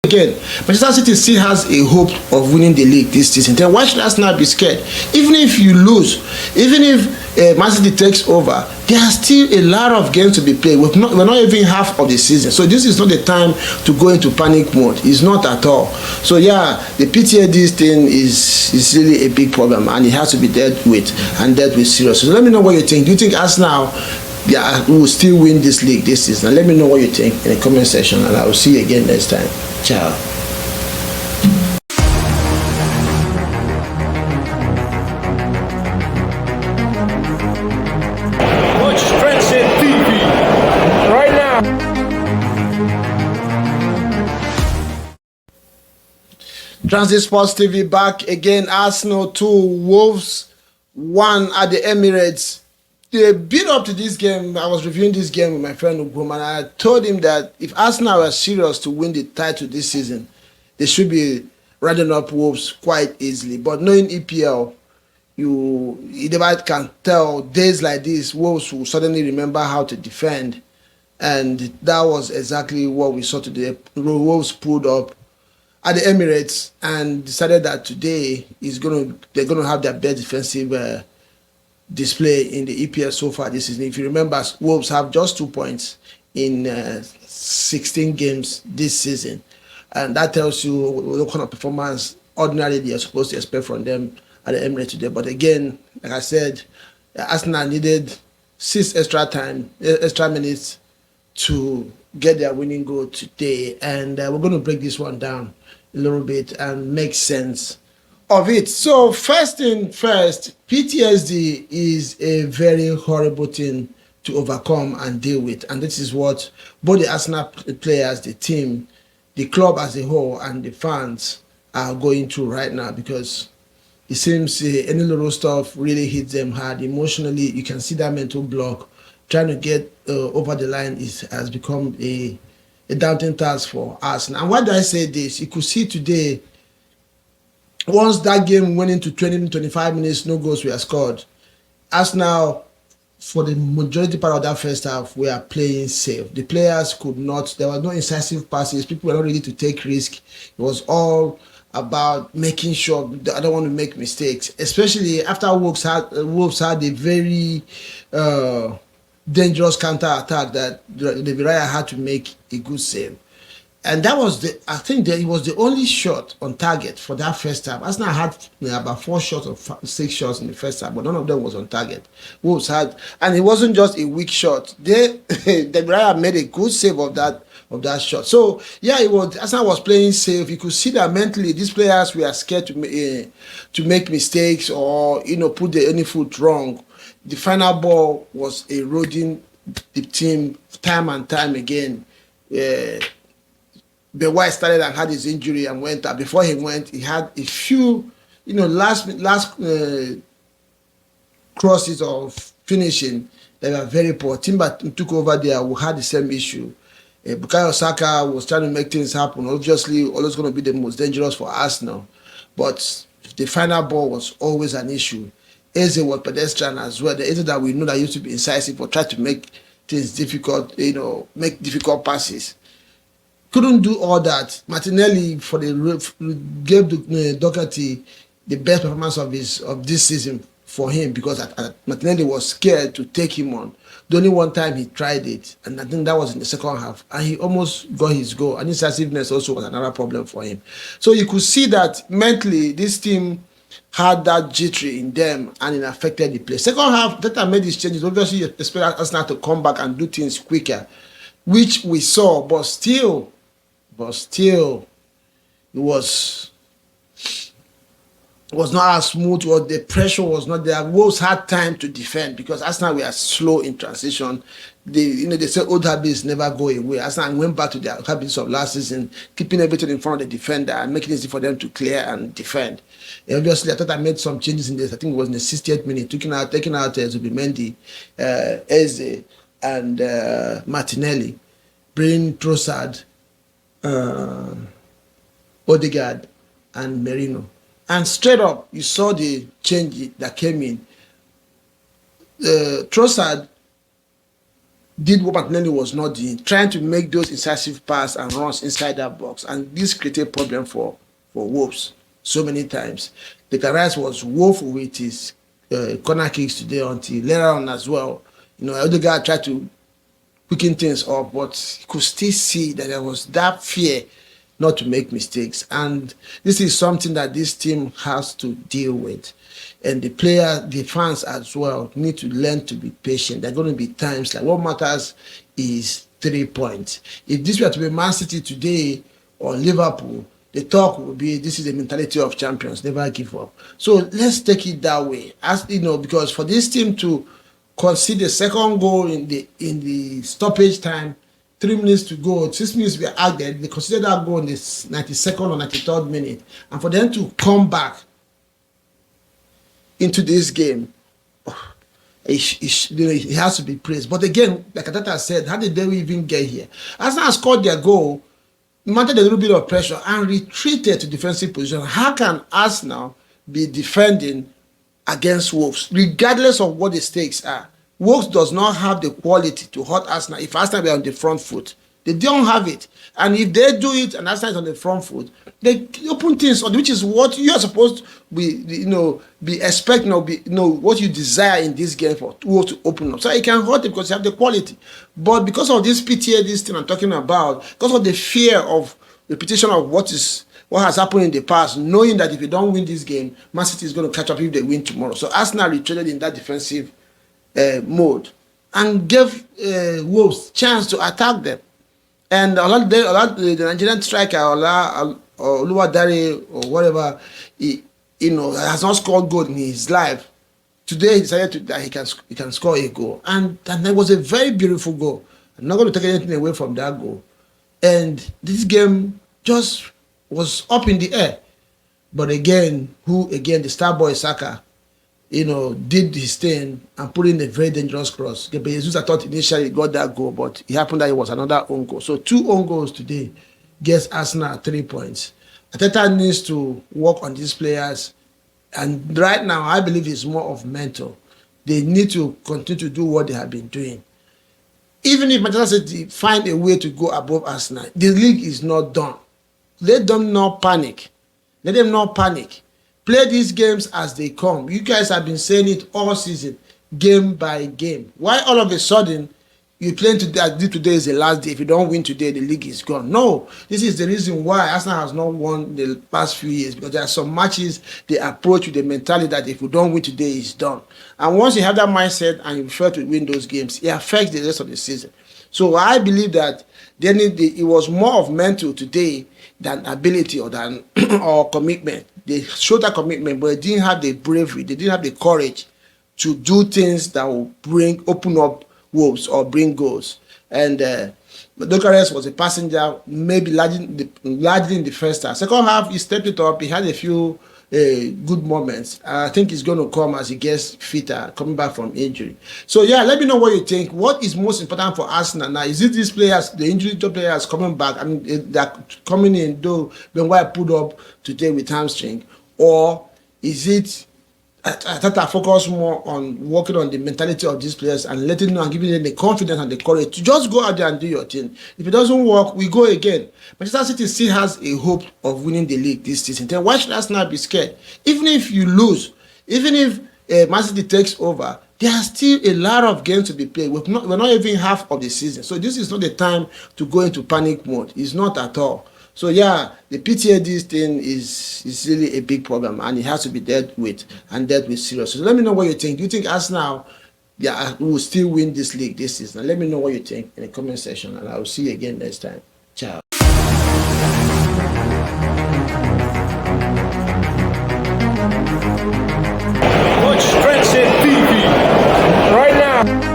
Again, Manchester City still has a hope of winning the league this season. Then why should Arsenal be scared? Even if you lose, even if Man City takes over, there are still a lot of games to be played. We're not even half of the season. So this is not the time to go into panic mode. It's not at all. So yeah, the PTSD thing is really a big problem, and it has to be dealt with and dealt with seriously. So let me know what you think. Do you think Arsenal will still win this league this season? Let me know what you think in the comment section, and I will see you again next time. Ciao. Watch Friendship TV right now. Transit Sports TV back again. Arsenal 2, Wolves 1 at the Emirates. The build up to this game, I was reviewing this game with my friend Ugum, and I told him that if Arsenal were serious to win the title this season, they should be rounding up Wolves quite easily. But knowing EPL, you never can tell. Days like this, Wolves will suddenly remember how to defend, and that was exactly what we saw today. Wolves pulled up at the Emirates and decided that today they're gonna have their best defensive display in the EPL so far this season. If you remember, Wolves have just 2 points in 16 games this season, and that tells you what kind of performance ordinarily you're supposed to expect from them at the Emirates today. But again, like I said, Arsenal needed 6 extra minutes to get their winning goal today, and we're going to break this one down a little bit and make sense of it. So first thing first, PTSD is a very horrible thing to overcome and deal with, and this is what both the Arsenal players, the team, the club as a whole, and the fans are going through right now, because it seems any little stuff really hits them hard emotionally. You can see that mental block. Trying to get over the line has become a daunting task for Arsenal. And why do I say this? You could see today, once that game went into 20-25 minutes, no goals were scored. Arsenal, for the majority part of that first half, we are playing safe. The players could not, there was no incisive passes. People were not ready to take risk. It was all about making sure that I don't want to make mistakes, especially after Wolves had a very dangerous counter attack that the derail had to make a good save. And that was I think that it was the only shot on target for that first half. Arsenal had about 4 shots or 6 shots in the first half, but none of them was on target. Wolves had, and it wasn't just a weak shot. The derail made a good save of that shot. So yeah, Arsenal was playing safe. You could see that mentally these players were scared to make mistakes or put their any foot wrong. The final ball was eroding the team time and time again. The White started and had his injury and went out. Before he went, he had a few, last crosses of finishing that were very poor. Timber took over there. We had the same issue. Bukayo Saka was trying to make things happen. Obviously, always going to be the most dangerous for Arsenal. But the final ball was always an issue. Eze was pedestrian as well. The Eze that we know that used to be incisive or try to make things difficult, make difficult passes. Couldn't do all that. Martinelli gave Doherty the best performance of this season for him, because Martinelli was scared to take him on. The only one time he tried it, and I think that was in the second half, and he almost got his goal. And incisiveness also was another problem for him. So you could see that mentally this team had that jittery in them, and it affected the play. Second half, that made these changes. Obviously, you expect Arsenal to come back and do things quicker, which we saw, but still, it was not as smooth, or the pressure was not there. Wolves had time to defend because Arsenal were slow in transition. They say old habits never go away. Arsenal went back to their habits of last season, keeping everything in front of the defender and making it easy for them to clear and defend. And obviously, I thought I made some changes in this. I think it was in the 60th minute, taking out Zubimendi, Eze, and Martinelli, bringing Trossard, Odegaard, and Merino. And straight up, you saw the change that came in. Trossard did what Martinelli was not doing, trying to make those incisive passes and runs inside that box. And this created a problem for Wolves so many times. The Rice was woeful with his corner kicks today until later on as well. You know, Odegaard tried to quicken things up, but you could still see that there was that fear not to make mistakes. And this is something that this team has to deal with. And the players, the fans as well, need to learn to be patient. There are going to be times like what matters is 3 points. If this were to be Man City today or Liverpool, the talk will be this is the mentality of champions, never give up. So let's take it that way. As you know, because for this team to concede the second goal in the stoppage time, 3 minutes to go, 6 minutes were added, they considered that goal in the 92nd or 93rd minute. And for them to come into this game, it has to be praised. But again, like Atata said, how did they even get here? Arsenal scored their goal, mounted a little bit of pressure, and retreated to defensive position. How can Arsenal be defending against Wolves, regardless of what the stakes are? Wolves does not have the quality to hurt Arsenal if Arsenal were on the front foot. They don't have it. And if they do it and Arsenal is on the front foot, they open things on, which is what you are supposed to be expecting, or what you desire in this game for Wolves to open up. So it can hurt them because you have the quality. But because of this PTSD thing I'm talking about, because of the fear of repetition of what has happened in the past, knowing that if you don't win this game, Man City is going to catch up if they win tomorrow. So Arsenal retreated in that defensive mode and gave Wolves chance to attack them. And the Nigerian striker, Oluwadare or whatever, has not scored goal in his life. Today he decided that he can score a goal, and that was a very beautiful goal. I'm not going to take anything away from that goal. And this game just was up in the air. But again, the star boy Saka, did his thing and put in a very dangerous cross. Jesus, I thought initially got that goal, but it happened that it was another own goal. So 2 own goals today gets Arsenal 3 points. Arteta needs to work on these players, and right now I believe it's more of mental. They need to continue to do what they have been doing. Even if Manchester City find a way to go above Arsenal, the league is not done. Let them not panic. Let them not panic. Play these games as they come. You guys have been saying it all season, game by game. Why all of a sudden you playing today is the last day? If you don't win today, the league is gone. No, this is the reason why Arsenal has not won the past few years, because there are some matches they approach with the mentality that if you don't win today, it's done. And once you have that mindset and you fail to win those games, it affects the rest of the season. So I believe that it was more of mental today than ability or commitment. They showed that commitment, but they didn't have the bravery. They didn't have the courage to do things that will open up Wolves or bring goals. And Dokares was a passenger, maybe largely in the first half. Second half, he stepped it up. He had a few good moments. I think he's going to come as he gets fitter, coming back from injury. So yeah, let me know what you think. What is most important for Arsenal now? Is it these players, the injured players coming back? I mean, they're coming in, though Ben White pulled up today with hamstring, or is it Tata focus more on working on the mentality of these players and letting them and giving them the confidence and the courage to just go out there and do your thing? If it doesn't work, we go again. Manchester City still has a hope of winning the league this season. Then why should Arsenal be scared? Even if you lose, even if Man City takes over, there are still a lot of games to be played. We're not even half of the season. So this is not the time to go into panic mode. It's not at all. So yeah, the PTSD thing is really a big problem, and it has to be dealt with seriously. So let me know what you think. Do you think Arsenal will still win this league this season? Let me know what you think in the comment section, and I will see you again next time. Ciao. Watch Strengths TV right now.